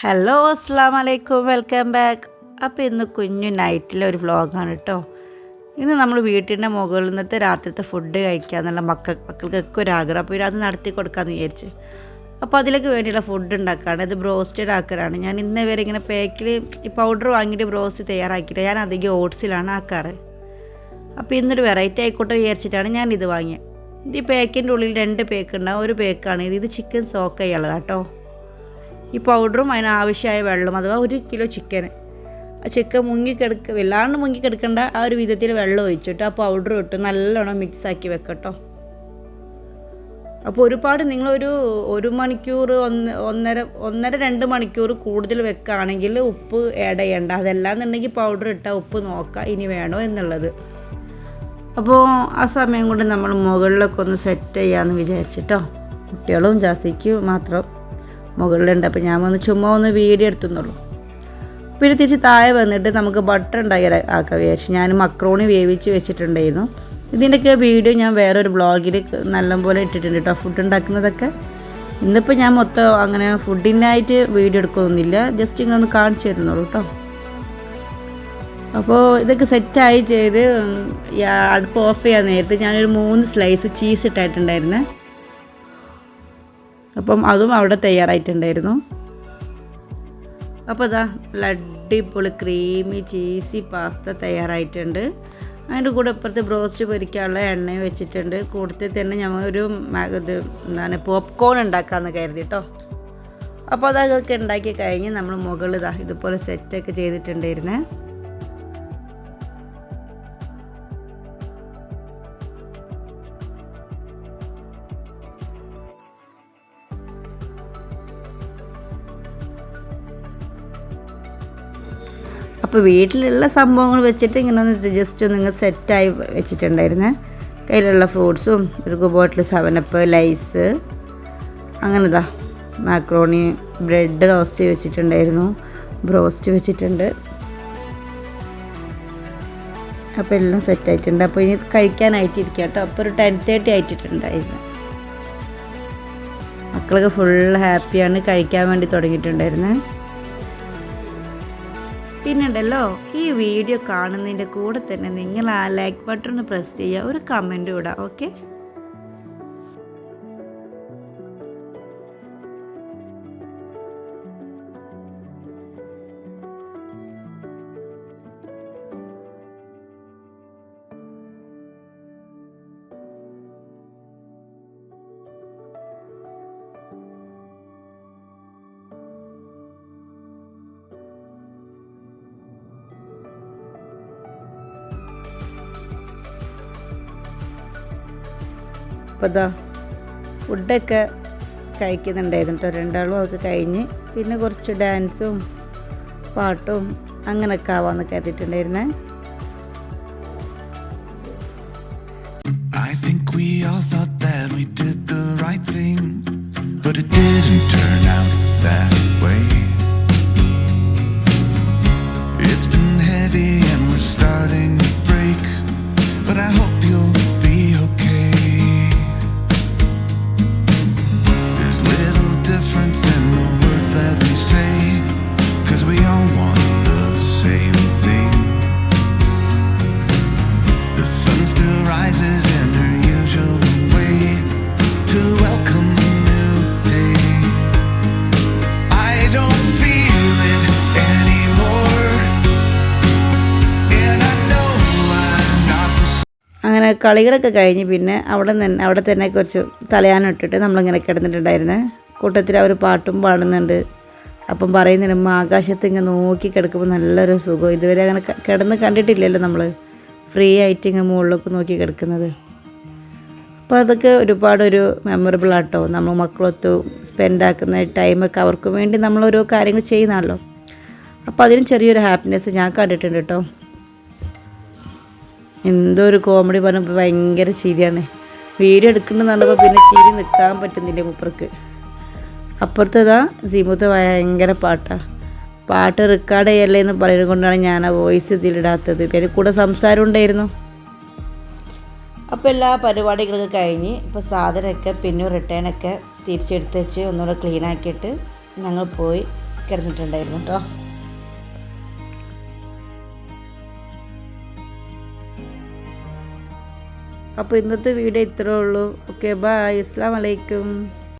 Hello അസ്സലാമു അലൈക്കും, welcome back. അപ്പോൾ ഇന്ന് കുഞ്ഞു നൈറ്റിലെ ഒരു വ്ളോഗാണ് കേട്ടോ. ഇന്ന് നമ്മൾ വീട്ടിൻ്റെ മുകളിൽ നിന്നിട്ട് രാത്രിത്തെ ഫുഡ് കഴിക്കാമെന്നുള്ള മക്കൾക്കൊക്കെ ഒരു ആഗ്രഹം. അപ്പോൾ അത് നടത്തി കൊടുക്കാമെന്ന് വിചാരിച്ച് അപ്പോൾ അതിലേക്ക് വേണ്ടിയുള്ള ഫുഡ് ഉണ്ടാക്കുകയാണ്. ഇത് ബ്രോസ്റ്റഡ് ആക്കലാണ്. ഞാൻ ഇന്നേ വരെ ഇങ്ങനെ പാക്കിൽ ഈ പൗഡർ വാങ്ങിയിട്ട് ബ്രോസ്റ്റ് തയ്യാറാക്കിയിട്ട് ഞാൻ അധികം ഓട്സിലാണ് ആക്കാറ്. അപ്പോൾ ഇന്നൊരു വെറൈറ്റി ആയിക്കോട്ടെ വിചാരിച്ചിട്ടാണ് ഞാനിത് വാങ്ങിയത്. ഇത് ഈ പാക്കിൻ്റെ ഉള്ളിൽ 2 പേക്ക് ഉണ്ടാവും. ഒരു പേക്കാണ് ഇത് ചിക്കൻ സോക്ക് ചെയ്യാനുള്ളതാണ് കേട്ടോ. ഈ പൗഡറും അതിനാവശ്യമായ വെള്ളം, അഥവാ 1 കിലോ ചിക്കന്. ആ ചിക്കൻ വല്ലാണ്ട് മുങ്ങിക്കെടുക്കേണ്ട ആ ഒരു വിധത്തിൽ വെള്ളം ഒഴിച്ചിട്ട് ആ പൗഡർ ഇട്ട് നല്ലോണം മിക്സാക്കി വെക്കട്ടോ. അപ്പോൾ ഒരുപാട് നിങ്ങളൊരു 1 മണിക്കൂർ 1.5-2 മണിക്കൂർ കൂടുതൽ വെക്കുകയാണെങ്കിൽ ഉപ്പ് ആഡ് ചെയ്യണ്ട. അതല്ലാന്നുണ്ടെങ്കിൽ പൗഡർ ഇട്ടാൽ ഉപ്പ് നോക്കാം ഇനി വേണോ എന്നുള്ളത്. അപ്പോൾ ആ സമയം കൊണ്ട് നമ്മൾ മുകളിലൊക്കെ ഒന്ന് സെറ്റ് ചെയ്യാമെന്ന് വിചാരിച്ചിട്ടോ. കുട്ടികളും ജാസിക്കും മാത്രം മുകളിലുണ്ട്. അപ്പോൾ ഞാൻ ചുമ്മാ ഒന്ന് വീഡിയോ എടുത്തുന്നുള്ളൂ. പിന്നെ തിരിച്ച് താഴെ വന്നിട്ട് നമുക്ക് ബട്ടർ ഉണ്ടാക്കി ആക്കാൻ വിചാരിച്ചു. ഞാൻ മക്രോണി വേവിച്ച് വെച്ചിട്ടുണ്ടായിരുന്നു. ഇതിൻ്റെയൊക്കെ വീഡിയോ ഞാൻ വേറൊരു വ്ളോഗിൽ നല്ലപോലെ ഇട്ടിട്ടുണ്ട് കേട്ടോ, ഫുഡ് ഉണ്ടാക്കുന്നതൊക്കെ. ഇന്നിപ്പോൾ ഞാൻ മൊത്തം അങ്ങനെ ഫുഡിനായിട്ട് വീഡിയോ എടുക്കുന്നൊന്നുമില്ല, ജസ്റ്റ് ഇങ്ങനെ ഒന്ന് കാണിച്ചു തരുന്നുള്ളൂ കേട്ടോ. അപ്പോൾ ഇതൊക്കെ സെറ്റായി ചെയ്ത് അടുപ്പ് ഓഫ് ചെയ്യാൻ നേരത്ത് ഞാനൊരു 3 സ്ലൈസ് ചീസ് ഇട്ടായിട്ടുണ്ടായിരുന്നേ. അപ്പം അതും അവിടെ തയ്യാറായിട്ടുണ്ടായിരുന്നു. അപ്പോൾ ഇതാ നല്ല അടിപൊളി ക്രീമി ചീസി പാസ്ത തയ്യാറായിട്ടുണ്ട്. അതിൻ്റെ കൂടെ ഇപ്പുറത്ത് ബ്രോസ്റ്റ് പൊരിക്കാനുള്ള എണ്ണയും വെച്ചിട്ടുണ്ട്. കൂട്ടത്തിൽ തന്നെ ഞമ്മൊരു പോപ്കോൺ ഉണ്ടാക്കാമെന്ന് കരുതി കേട്ടോ. അപ്പോൾ അതൊക്കെ ഉണ്ടാക്കി കഴിഞ്ഞ് നമ്മൾ മുകളിൽ ഇതുപോലെ സെറ്റൊക്കെ ചെയ്തിട്ടുണ്ടായിരുന്നേ. അപ്പോൾ വീട്ടിലുള്ള സംഭവങ്ങൾ വെച്ചിട്ട് ഇങ്ങനെ ഒന്ന് ജസ്റ്റ് ഒന്ന് സെറ്റായി വെച്ചിട്ടുണ്ടായിരുന്നേ. കയ്യിലുള്ള ഫ്രൂട്ട്സും ഒരു ബോട്ടിൽ 7up, ലൈസ്, അങ്ങനെ മാക്രോണി, ബ്രെഡ് റോസ്റ്റ് വെച്ചിട്ടുണ്ടായിരുന്നു, ബ്രോസ്റ്റ് വെച്ചിട്ടുണ്ട്. അപ്പോൾ എല്ലാം സെറ്റായിട്ടുണ്ട്. അപ്പോൾ ഇനി കഴിക്കാനായിട്ടിരിക്കുക കേട്ടോ. അപ്പോൾ ഒരു 10:30 ആയിട്ടുണ്ടായിരുന്നു. മക്കളൊക്കെ ഫുൾ ഹാപ്പിയാണ്, കഴിക്കാൻ വേണ്ടി തുടങ്ങിയിട്ടുണ്ടായിരുന്നേ. പിന്നുണ്ടല്ലോ, ഈ വീഡിയോ കാണുന്നതിൻ്റെ കൂടെ തന്നെ നിങ്ങൾ ആ ലൈക്ക് ബട്ടൺ പ്രസ് ചെയ്യുക, ഒരു കമൻറ്റും ഇടുക. ഓക്കെ. അപ്പോൾ ഫുഡൊക്കെ കഴിക്കുന്നുണ്ടായിരുന്നു കേട്ടോ. രണ്ടാളും അതൊക്കെ കഴിഞ്ഞ് പിന്നെ കുറച്ച് ഡാൻസും പാട്ടും അങ്ങനെയൊക്കെ ആവാമെന്ന് കരുതിയിട്ടുണ്ടായിരുന്നേ. I think we all thought that we did the right thing, but it didn't turn out that way. It's been heavy and we're starting to break, but I hope you'll be okay. There's little difference in the words that we say, 'cause we all want the same thing. The sun still rises in her usual way to welcome a new day. I don't feel it anymore, and I know I'm not the അങ്ങനെ കളികളൊക്കെ കഴിഞ്ഞ് പിന്നെ അവിടെ തന്നെ കുറച്ച് തലയാനം ഇട്ടിട്ട് നമ്മളിങ്ങനെ കിടന്നിട്ടുണ്ടായിരുന്നേ. കൂട്ടത്തിൽ അവർ പാട്ടും പാടുന്നുണ്ട്. അപ്പം പറയുന്നുണ്ട് ആകാശത്ത് ഇങ്ങനെ നോക്കി കിടക്കുമ്പോൾ നല്ലൊരു സുഖം. ഇതുവരെ അങ്ങനെ കിടന്ന് കണ്ടിട്ടില്ലല്ലോ നമ്മൾ, ഫ്രീ ആയിട്ട് ഇങ്ങനെ മുകളിലൊക്കെ നോക്കി കിടക്കുന്നത്. അപ്പോൾ അതൊക്കെ ഒരുപാടൊരു മെമ്മറബിൾ ആട്ടോ. നമ്മൾ മക്കളൊത്ത് സ്പെൻഡ് ആക്കുന്ന ടൈമൊക്കെ അവർക്ക് വേണ്ടി നമ്മളോരോ കാര്യങ്ങൾ ചെയ്യുന്നതാണല്ലോ. അപ്പോൾ അതിനും ചെറിയൊരു ഹാപ്പിനെസ് ഞാൻ കണ്ടിട്ടുണ്ട് കേട്ടോ. എന്തോ ഒരു കോമഡി പറഞ്ഞപ്പോൾ ഭയങ്കര ചിരിയാണ്. വീഡിയോ എടുക്കണമെന്ന് പറഞ്ഞപ്പോൾ പിന്നെ ചിരി നിൽക്കാൻ പറ്റുന്നില്ല മൂപ്പർക്ക്. അപ്പുറത്തേതാ സീമുത്ത് ഭയങ്കര പാട്ട് റെക്കോർഡ് ചെയ്യല്ലേ എന്ന് പറയുന്നത് കൊണ്ടാണ് ഞാൻ ആ വോയിസ് ഇതിലിടാത്തത്. പിന്നെ കൂടെ സംസാരം ഉണ്ടായിരുന്നു. അപ്പോൾ എല്ലാ പരിപാടികളൊക്കെ കഴിഞ്ഞ് ഇപ്പോൾ സാധനമൊക്കെ പിന്നെ റിട്ടേണൊക്കെ തിരിച്ചെടുത്ത് വെച്ച് ഒന്നുകൂടെ ക്ലീനാക്കിയിട്ട് ഞങ്ങൾ പോയി കിടന്നിട്ടുണ്ടായിരുന്നു കേട്ടോ. അപ്പോൾ ഇന്നത്തെ വീഡിയോ ഇത്രേ ഉള്ളൂ. ഓക്കെ, ബൈ, അസ്സലാമു അലൈക്കും.